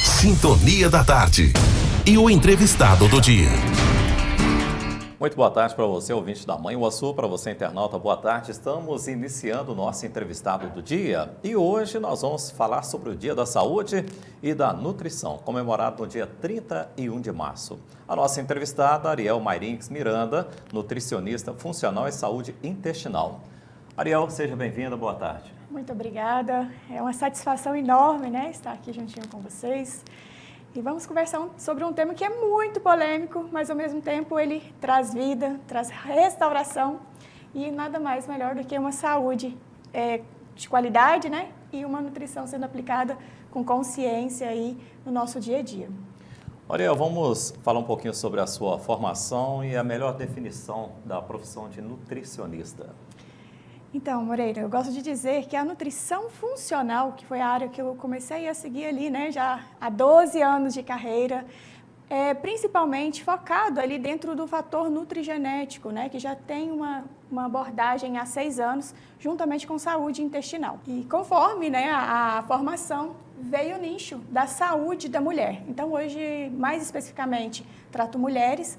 Sintonia da Tarde. E o entrevistado do dia. Muito boa tarde para você, ouvinte da Manhuaçu, para você, internauta, boa tarde. Estamos iniciando o nosso entrevistado do dia e hoje nós vamos falar sobre o Dia da Saúde e da Nutrição, comemorado no dia 31 de março. A nossa entrevistada, Ariel Mayrinques Miranda, nutricionista funcional e saúde intestinal. Ariel, seja bem-vinda, boa tarde. Muito obrigada, é uma satisfação enorme, estar aqui juntinho com vocês. E vamos conversar sobre um tema que é muito polêmico, mas ao mesmo tempo ele traz vida, traz restauração e nada mais melhor do que uma saúde de qualidade, e uma nutrição sendo aplicada com consciência aí no nosso dia a dia. Ariel, vamos falar um pouquinho sobre a sua formação e a melhor definição da profissão de nutricionista. Então, Moreira, eu gosto de dizer que a nutrição funcional, que foi a área que eu comecei a seguir ali, já há 12 anos de carreira, é principalmente focado ali dentro do fator nutrigenético, que já tem uma abordagem há 6 anos, juntamente com saúde intestinal. E conforme a formação, veio o nicho da saúde da mulher. Então, hoje, mais especificamente, trato mulheres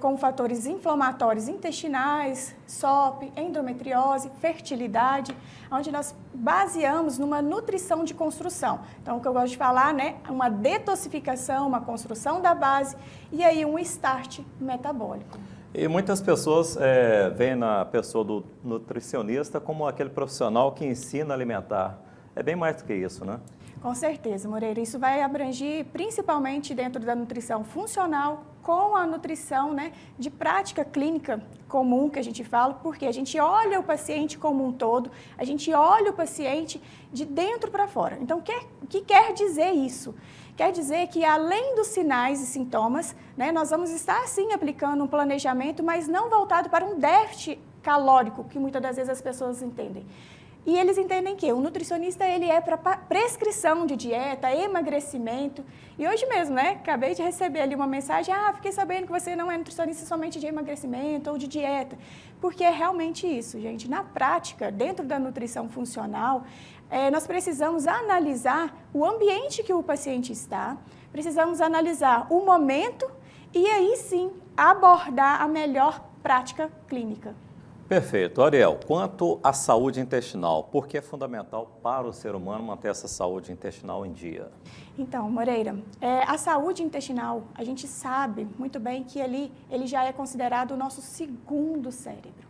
com fatores inflamatórios intestinais, SOP, endometriose, fertilidade, onde nós baseamos numa nutrição de construção. Então, o que eu gosto de falar, uma detoxificação, uma construção da base e aí um start metabólico. E muitas pessoas veem na pessoa do nutricionista como aquele profissional que ensina a alimentar. É bem mais do que isso, né? Com certeza, Moreira. Isso vai abranger principalmente dentro da nutrição funcional com a nutrição de prática clínica comum que a gente fala, porque a gente olha o paciente como um todo, a gente olha o paciente de dentro para fora. Então, o que quer dizer isso? Quer dizer que, além dos sinais e sintomas, nós vamos estar, sim, aplicando um planejamento, mas não voltado para um déficit calórico, que muitas das vezes as pessoas entendem. E eles entendem que o nutricionista ele é para prescrição de dieta, emagrecimento. E hoje mesmo, acabei de receber ali uma mensagem, fiquei sabendo que você não é nutricionista somente de emagrecimento ou de dieta. Porque é realmente isso, gente. Na prática, dentro da nutrição funcional, nós precisamos analisar o ambiente que o paciente está, precisamos analisar o momento e aí sim abordar a melhor prática clínica. Perfeito. Ariel, quanto à saúde intestinal, por que é fundamental para o ser humano manter essa saúde intestinal em dia? Então, Moreira, a saúde intestinal, a gente sabe muito bem que ele já é considerado o nosso segundo cérebro.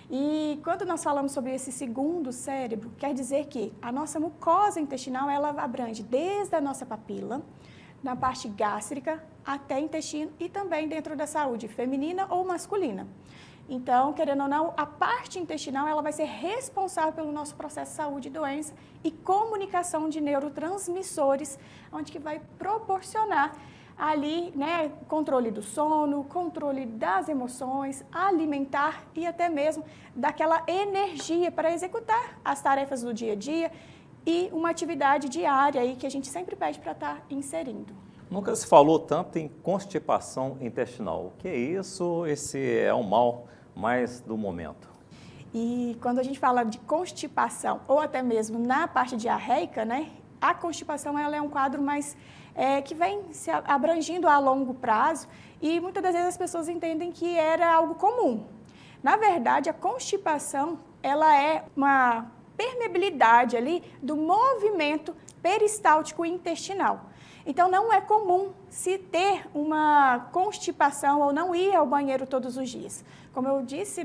E quando nós falamos sobre esse segundo cérebro, quer dizer que a nossa mucosa intestinal, ela abrange desde a nossa papila, na parte gástrica, até intestino e também dentro da saúde feminina ou masculina. Então, querendo ou não, a parte intestinal ela vai ser responsável pelo nosso processo de saúde e doença e comunicação de neurotransmissores, onde que vai proporcionar ali, controle do sono, controle das emoções, alimentar e até mesmo daquela energia para executar as tarefas do dia a dia e uma atividade diária aí que a gente sempre pede para estar inserindo. Nunca se falou tanto em constipação intestinal. O que é isso? Esse é um mal mais do momento. E quando a gente fala de constipação, ou até mesmo na parte diarreica, a constipação ela é um quadro mais que vem se abrangindo a longo prazo e muitas das vezes as pessoas entendem que era algo comum. Na verdade, a constipação ela é uma permeabilidade ali do movimento peristáltico intestinal. Então, não é comum se ter uma constipação ou não ir ao banheiro todos os dias. Como eu disse,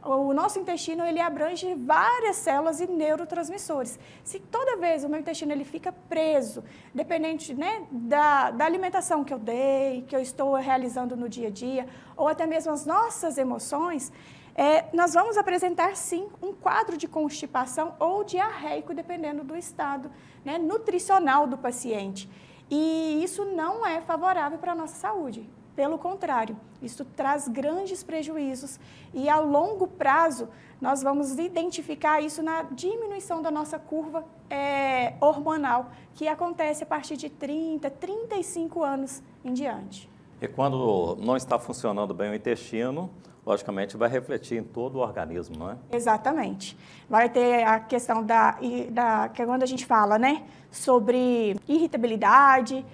o nosso intestino ele abrange várias células e neurotransmissores. Se toda vez o meu intestino ele fica preso, dependente da alimentação que eu dei, que eu estou realizando no dia a dia, ou até mesmo as nossas emoções, nós vamos apresentar, sim, um quadro de constipação ou diarreico, dependendo do estado nutricional do paciente. E isso não é favorável para a nossa saúde. Pelo contrário, isso traz grandes prejuízos e a longo prazo nós vamos identificar isso na diminuição da nossa curva hormonal, que acontece a partir de 30, 35 anos em diante. E quando não está funcionando bem o intestino, logicamente vai refletir em todo o organismo, não é? Exatamente. Vai ter a questão que é quando a gente fala, né, sobre irritabilidade,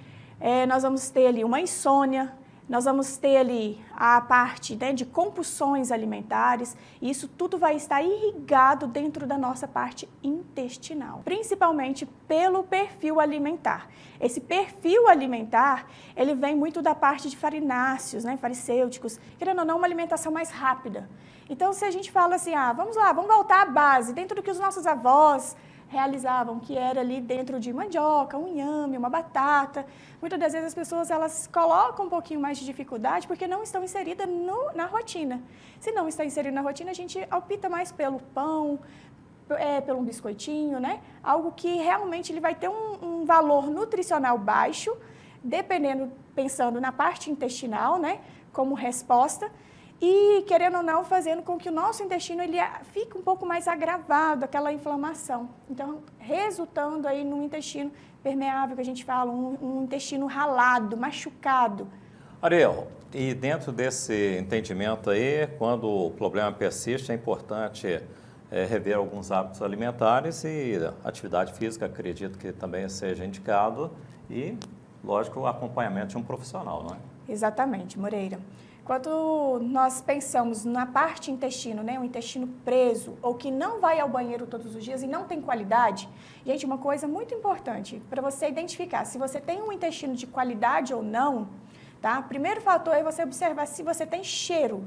nós vamos ter ali uma insônia, nós vamos ter ali a parte, né, de compulsões alimentares, e isso tudo vai estar irrigado dentro da nossa parte intestinal, principalmente pelo perfil alimentar. Esse perfil alimentar, ele vem muito da parte de farináceos, né, farmacêuticos, querendo ou não, uma alimentação mais rápida. Então, se a gente fala assim, vamos lá, vamos voltar à base, dentro do que os nossos avós realizavam, que era ali dentro de mandioca, um inhame, uma batata. Muitas das vezes as pessoas elas colocam um pouquinho mais de dificuldade porque não estão inseridas na rotina. Se não está inserido na rotina, a gente opta mais pelo pão, pelo um biscoitinho, né? Algo que realmente ele vai ter um valor nutricional baixo, dependendo, pensando na parte intestinal, né? Como resposta. E, querendo ou não, fazendo com que o nosso intestino ele fique um pouco mais agravado, aquela inflamação. Então, resultando aí num intestino permeável, que a gente fala, um intestino ralado, machucado. Ariel, e dentro desse entendimento aí, quando o problema persiste, é importante rever alguns hábitos alimentares e atividade física, acredito que também seja indicado, e, lógico, o acompanhamento de um profissional, não é? Exatamente, Moreira. Quando nós pensamos na parte intestino, né, o intestino preso, ou que não vai ao banheiro todos os dias e não tem qualidade, gente, uma coisa muito importante para você identificar se você tem um intestino de qualidade ou não, tá? Primeiro fator é você observar se você tem cheiro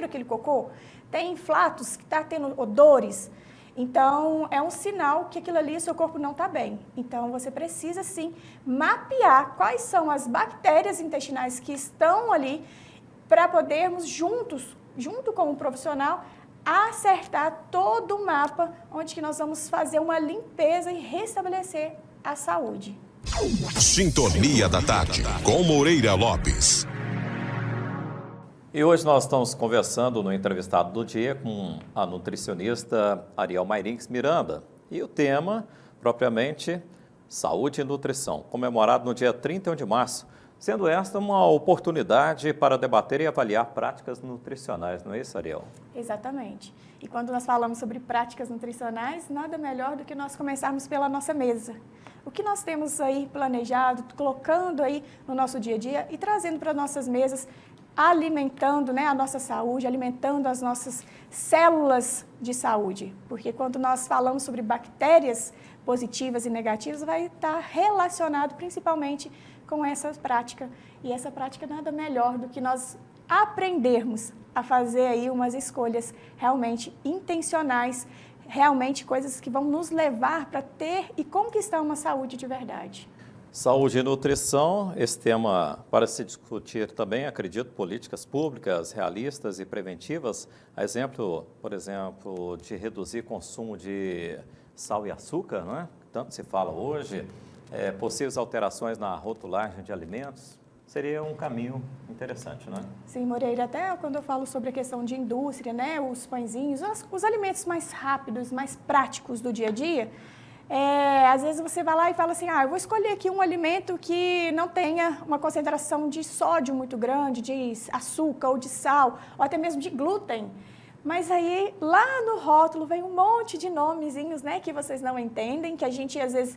aquele cocô, tem flatos que está tendo odores. Então, é um sinal que aquilo ali, seu corpo não está bem. Então, você precisa, sim, mapear quais são as bactérias intestinais que estão ali para podermos junto com o profissional, acertar todo o mapa onde que nós vamos fazer uma limpeza e restabelecer a saúde. Sintonia da Tarde, com Moreira Lopes. E hoje nós estamos conversando no entrevistado do dia com a nutricionista Ariel Mayrinques Miranda. E o tema, propriamente, saúde e nutrição, comemorado no dia 31 de março. Sendo esta uma oportunidade para debater e avaliar práticas nutricionais, não é isso, Ariel? Exatamente. E quando nós falamos sobre práticas nutricionais, nada melhor do que nós começarmos pela nossa mesa. O que nós temos aí planejado, colocando aí no nosso dia a dia e trazendo para nossas mesas, alimentando, né, a nossa saúde, alimentando as nossas células de saúde. Porque quando nós falamos sobre bactérias positivas e negativas, vai estar relacionado principalmente com essa prática. E essa prática nada melhor do que nós aprendermos a fazer aí umas escolhas realmente intencionais, realmente coisas que vão nos levar para ter e conquistar uma saúde de verdade. Saúde e nutrição, esse tema para se discutir também, acredito, políticas públicas realistas e preventivas, a exemplo, por exemplo, de reduzir consumo de sal e açúcar, não é? Tanto se fala hoje, possíveis alterações na rotulagem de alimentos, seria um caminho interessante, não é? Sim, Moreira, até quando eu falo sobre a questão de indústria, né, os pãezinhos, os alimentos mais rápidos, mais práticos do dia a dia, às vezes você vai lá e fala assim, eu vou escolher aqui um alimento que não tenha uma concentração de sódio muito grande, de açúcar ou de sal, ou até mesmo de glúten. Mas aí, lá no rótulo, vem um monte de nomezinhos, né, que vocês não entendem, que a gente, às vezes,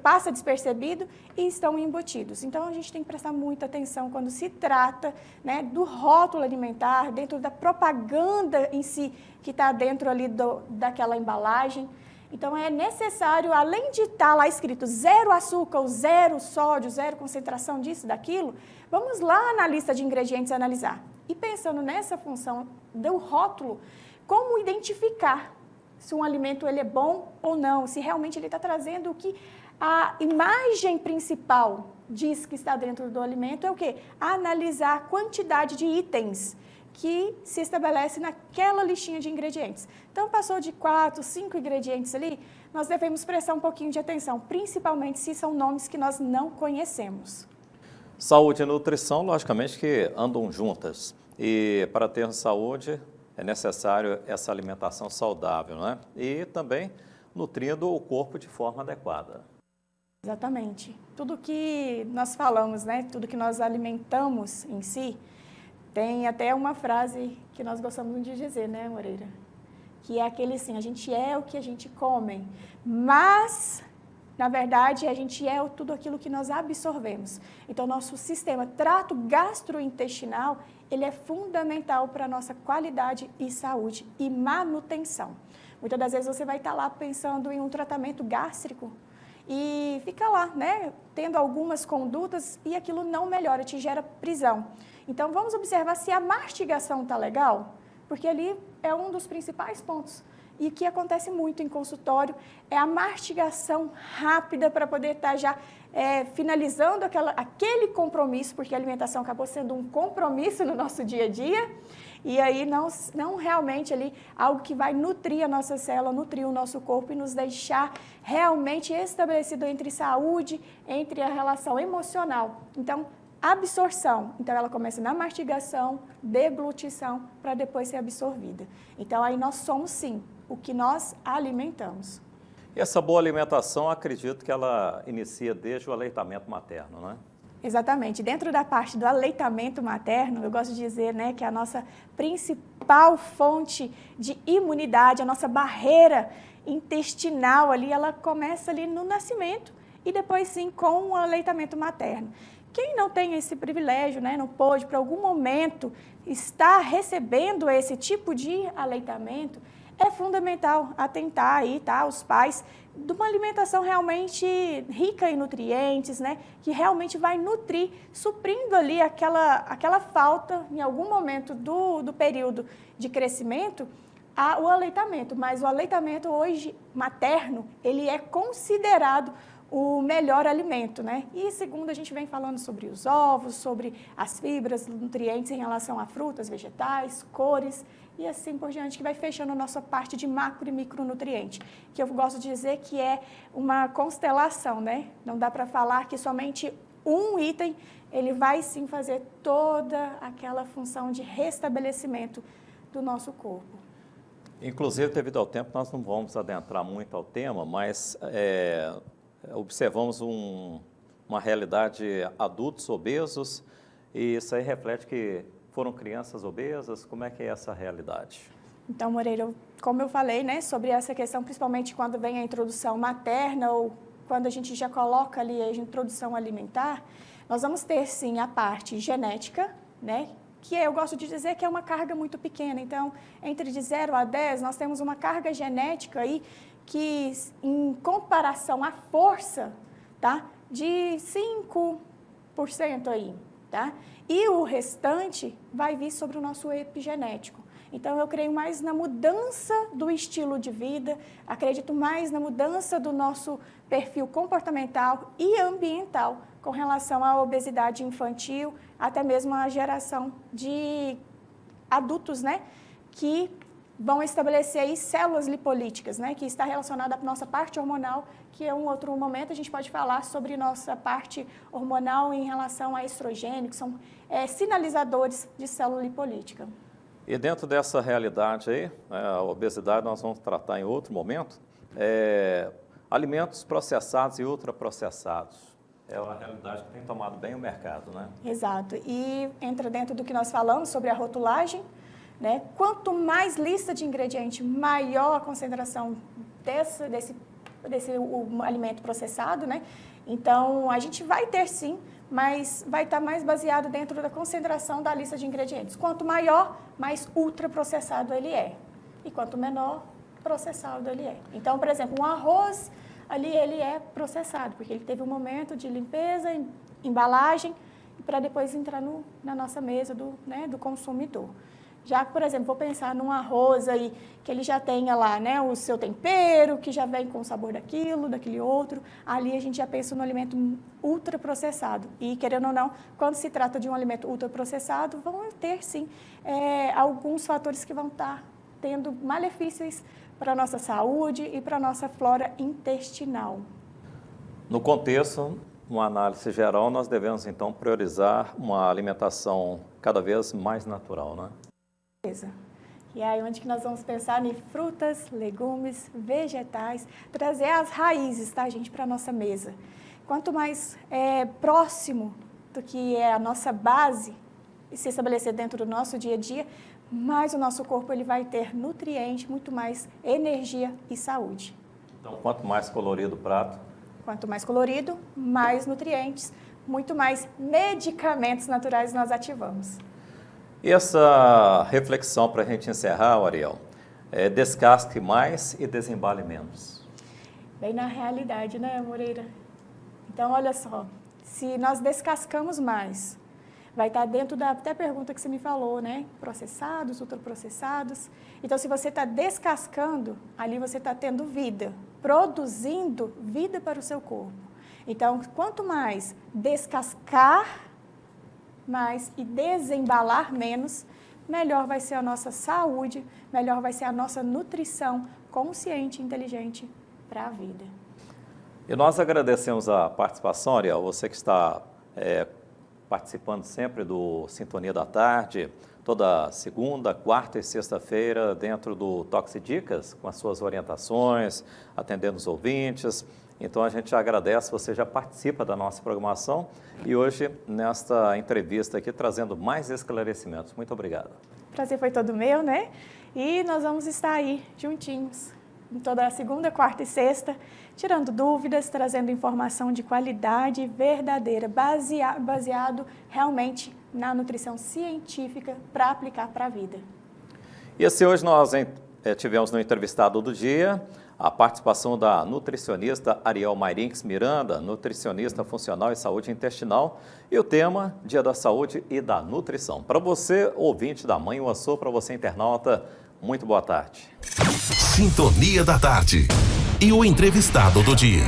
passa despercebido e estão embutidos. Então, a gente tem que prestar muita atenção quando se trata, né, do rótulo alimentar, dentro da propaganda em si, que está dentro ali daquela embalagem. Então, é necessário, além de estar lá escrito 0 açúcar, ou 0 sódio, 0 concentração disso, daquilo, vamos lá na lista de ingredientes analisar. E pensando nessa função do rótulo, como identificar se um alimento ele é bom ou não, se realmente ele está trazendo o que a imagem principal diz que está dentro do alimento, é o quê? Analisar a quantidade de itens que se estabelece naquela listinha de ingredientes. Então, passou de 4, 5 ingredientes ali, nós devemos prestar um pouquinho de atenção, principalmente se são nomes que nós não conhecemos. Saúde e nutrição, logicamente, que andam juntas. E para ter saúde, é necessário essa alimentação saudável, não é? E também nutrindo o corpo de forma adequada. Exatamente. Tudo que nós falamos, né? Tudo que nós alimentamos em si, Tem até uma frase que nós gostamos de dizer, né, Moreira? Que é aquele assim, a gente é o que a gente come, mas, na verdade, a gente é tudo aquilo que nós absorvemos. Então, nosso sistema trato gastrointestinal, ele é fundamental para a nossa qualidade e saúde e manutenção. Muitas das vezes você vai estar lá pensando em um tratamento gástrico e fica lá, né, tendo algumas condutas e aquilo não melhora, te gera prisão. Então, vamos observar se a mastigação está legal, porque ali é um dos principais pontos. E o que acontece muito em consultório é a mastigação rápida para poder estar já finalizando aquele compromisso, porque a alimentação acabou sendo um compromisso no nosso dia a dia, e aí não realmente ali algo que vai nutrir a nossa célula, nutrir o nosso corpo e nos deixar realmente estabelecido entre saúde, entre a relação emocional. Então, absorção, então ela começa na mastigação, deglutição, para depois ser absorvida. Então, aí nós somos, sim, o que nós alimentamos. E essa boa alimentação, acredito que ela inicia desde o aleitamento materno, né? Exatamente. Dentro da parte do aleitamento materno, eu gosto de dizer, né, que a nossa principal fonte de imunidade, a nossa barreira intestinal ali, ela começa ali no nascimento e depois, sim, com o aleitamento materno. Quem não tem esse privilégio, né, não pôde, por algum momento, estar recebendo esse tipo de aleitamento, é fundamental atentar aí, tá, os pais, de uma alimentação realmente rica em nutrientes, né, que realmente vai nutrir, suprindo ali aquela falta, em algum momento do período de crescimento, o aleitamento. Mas o aleitamento hoje materno, ele é considerado o melhor alimento, né? E segundo, a gente vem falando sobre os ovos, sobre as fibras, nutrientes em relação a frutas, vegetais, cores e assim por diante, que vai fechando a nossa parte de macro e micronutriente, que eu gosto de dizer que é uma constelação, né? Não dá para falar que somente um item, ele vai sim fazer toda aquela função de restabelecimento do nosso corpo. Inclusive, devido ao tempo, nós não vamos adentrar muito ao tema, mas observamos uma realidade de adultos obesos e isso aí reflete que foram crianças obesas. Como é que é essa realidade? Então, Moreira, como eu falei, né, sobre essa questão, principalmente quando vem a introdução materna ou quando a gente já coloca ali a introdução alimentar, nós vamos ter sim a parte genética, né, que eu gosto de dizer que é uma carga muito pequena. Então, entre de 0 a 10, nós temos uma carga genética aí que, em comparação à força, tá, de 5% aí, tá? E o restante vai vir sobre o nosso epigenético. Então, eu creio mais na mudança do estilo de vida, acredito mais na mudança do nosso perfil comportamental e ambiental com relação à obesidade infantil, até mesmo a geração de adultos, né, que vão estabelecer aí células lipolíticas, né, que está relacionada à nossa parte hormonal, que é um outro momento a gente pode falar sobre nossa parte hormonal em relação a estrogênio, que são sinalizadores de célula lipolítica. E dentro dessa realidade aí, a obesidade nós vamos tratar em outro momento, alimentos processados e ultraprocessados. É uma realidade que tem tomado bem o mercado, né? Exato. E entra dentro do que nós falamos sobre a rotulagem, né? Quanto mais lista de ingrediente, maior a concentração desse alimento processado, né? Então, a gente vai ter sim, mas vai estar mais baseado dentro da concentração da lista de ingredientes. Quanto maior, mais ultraprocessado ele é. E quanto menor, processado ele é. Então, por exemplo, um arroz, ali ele é processado, porque ele teve um momento de limpeza, embalagem, para depois entrar na nossa mesa do consumidor. Já, por exemplo, vou pensar num arroz aí, que ele já tenha lá, né, o seu tempero, que já vem com o sabor daquele outro. Ali a gente já pensa no alimento ultraprocessado. E, querendo ou não, quando se trata de um alimento ultraprocessado, vão ter, sim, alguns fatores que vão estar tendo malefícios para a nossa saúde e para a nossa flora intestinal. No contexto, uma análise geral, nós devemos, então, priorizar uma alimentação cada vez mais natural, né? E aí onde que nós vamos pensar em frutas, legumes, vegetais, trazer as raízes, tá, gente, para a nossa mesa. Quanto mais próximo do que é a nossa base, se estabelecer dentro do nosso dia a dia, mais o nosso corpo ele vai ter nutriente, muito mais energia e saúde. Então, quanto mais colorido o prato, quanto mais colorido, mais nutrientes, muito mais medicamentos naturais nós ativamos. E essa reflexão para a gente encerrar, Ariel, descasque mais e desembale menos. Bem na realidade, né, Moreira? Então, olha só, se nós descascamos mais, vai estar dentro da até pergunta que você me falou, né? Processados, ultraprocessados. Então, se você está descascando, ali você está tendo vida, produzindo vida para o seu corpo. Então, quanto mais descascar mais e desembalar menos, melhor vai ser a nossa saúde, melhor vai ser a nossa nutrição consciente e inteligente para a vida. E nós agradecemos a participação, Ariel, você que está participando sempre do Sintonia da Tarde, toda segunda, quarta e sexta-feira, dentro do Tox Dicas, com as suas orientações, atendendo os ouvintes. Então, a gente agradece, você já participa da nossa programação e hoje, nesta entrevista aqui, trazendo mais esclarecimentos. Muito obrigado. O prazer foi todo meu, né? E nós vamos estar aí, juntinhos, em toda a segunda, quarta e sexta, tirando dúvidas, trazendo informação de qualidade verdadeira, baseado realmente na nutrição científica para aplicar para a vida. E assim, hoje nós tivemos no entrevistado do dia a participação da nutricionista Ariel Mairinques Miranda, nutricionista funcional e saúde intestinal, e o tema Dia da Saúde e da Nutrição. Para você, ouvinte da Mãe Uaçu, para você, internauta, muito boa tarde. Sintonia da Tarde. E o entrevistado do dia.